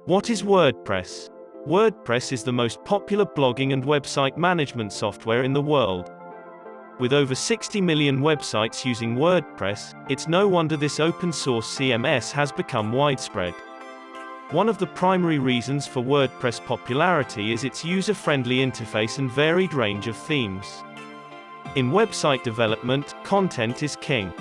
What is WordPress? WordPress is the most popular blogging and website management software in the world. With over 60 million websites using WordPress, it's no wonder this open-source CMS has become widespread. One of the primary reasons for WordPress popularity is its user-friendly interface and varied range of themes. In website development, content is king.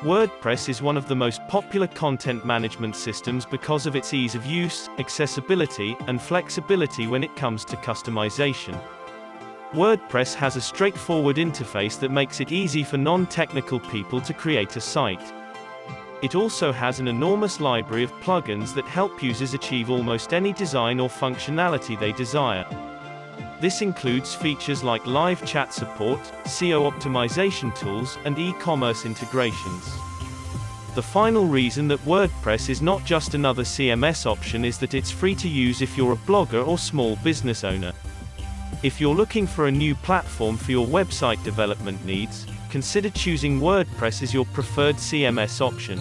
WordPress is one of the most popular content management systems because of its ease of use, accessibility, and flexibility when it comes to customization. WordPress has a straightforward interface that makes it easy for non-technical people to create a site. It also has an enormous library of plugins that help users achieve almost any design or functionality they desire. This includes features like live chat support, SEO optimization tools, and e-commerce integrations. The final reason that WordPress is not just another CMS option is that it's free to use if you're a blogger or small business owner. If you're looking for a new platform for your website development needs, consider choosing WordPress as your preferred CMS option.